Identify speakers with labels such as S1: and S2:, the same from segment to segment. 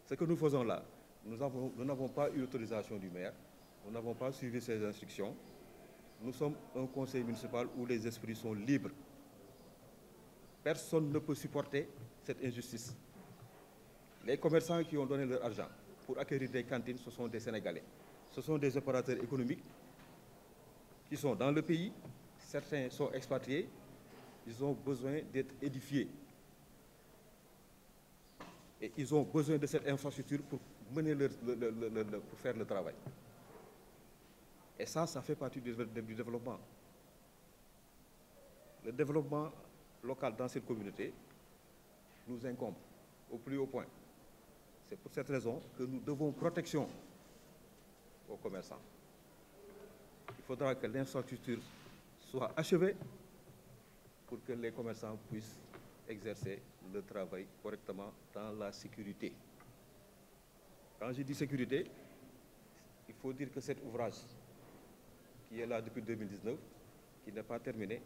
S1: Ce que nous faisons là, nous n'avons pas eu l'autorisation du maire, nous n'avons pas suivi ses instructions. Nous sommes un conseil municipal où les esprits sont libres. Personne ne peut supporter cette injustice. Les commerçants qui ont donné leur argent pour acquérir des cantines, ce sont des Sénégalais. Ce sont des opérateurs économiques qui sont dans le pays. Certains sont expatriés. Ils ont besoin d'être édifiés. Et ils ont besoin de cette infrastructure pour mener pour faire le travail. Et ça fait partie du développement. Le développement local dans cette communauté nous incombe au plus haut point. C'est pour cette raison que nous devons protection aux commerçants. Il faudra que l'infrastructure soit achevée pour que les commerçants puissent exercer le travail correctement dans la sécurité. Quand je dis sécurité, il faut dire que cet ouvrage qui est là depuis 2019, qui n'est pas terminé,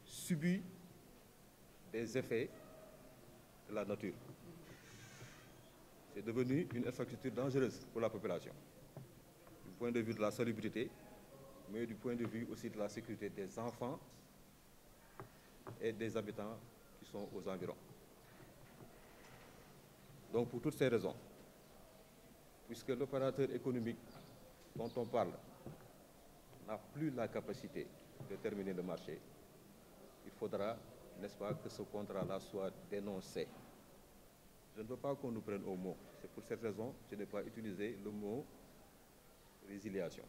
S1: subit des effets de la nature. C'est devenu une infrastructure dangereuse pour la population, du point de vue de la salubrité, mais du point de vue aussi de la sécurité des enfants et des habitants qui sont aux environs. Donc pour toutes ces raisons, puisque l'opérateur économique dont on parle n'a plus la capacité de terminer le marché, il faudra, n'est-ce pas, que ce contrat-là soit dénoncé. Je ne veux pas qu'on nous prenne au mot. C'est pour cette raison que je n'ai pas utilisé le mot résiliation.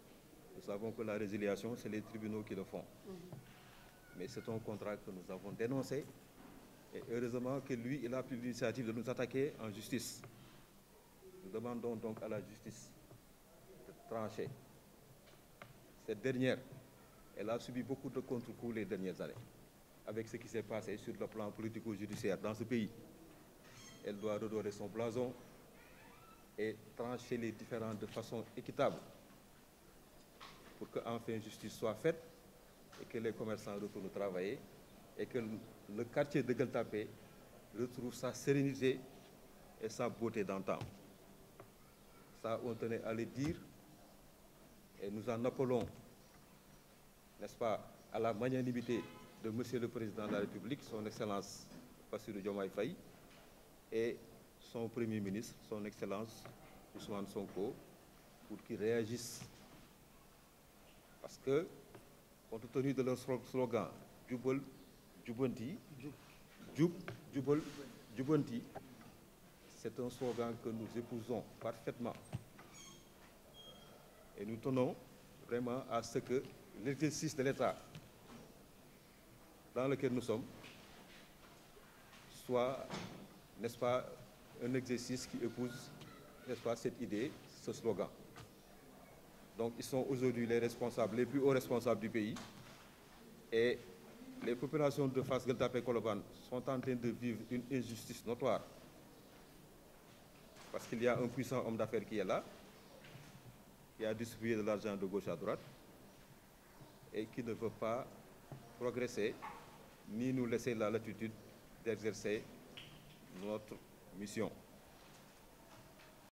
S1: Nous savons que la résiliation, c'est les tribunaux qui le font. Mais c'est un contrat que nous avons dénoncé. Et heureusement que lui, il a pris l'initiative de nous attaquer en justice. Nous demandons donc à la justice de trancher. Cette dernière, elle a subi beaucoup de contre-coups les dernières années, avec ce qui s'est passé sur le plan politico-judiciaire dans ce pays. Elle doit redorer son blason et trancher les différends de façon équitable pour qu'enfin justice soit faite et que les commerçants retournent travailler et que le quartier de Gueule-Tapée retrouve sa sérénité et sa beauté d'antan. Ça, on tenait à le dire et nous en appelons, n'est-ce pas, à la magnanimité de Monsieur le Président de la République, son Excellence Bassirou Diomaye Faye, et son Premier ministre, son Excellence Ousmane Sonko, pour qu'ils réagissent. Parce que, compte tenu de leur slogan « Djubal, Djubanti », Djub, Djubal, Djubanti, c'est un slogan que nous épousons parfaitement. Et nous tenons vraiment à ce que l'exercice de l'État dans lequel nous sommes soit, n'est-ce pas, un exercice qui épouse, n'est-ce pas, cette idée, ce slogan. Donc, ils sont aujourd'hui les responsables, les plus hauts responsables du pays. Et les populations de Fass Gueule-Tapée Colobane sont en train de vivre une injustice notoire. Parce qu'il y a un puissant homme d'affaires qui est là, qui a distribué de l'argent de gauche à droite, et qui ne veut pas progresser, ni nous laisser la latitude d'exercer notre mission.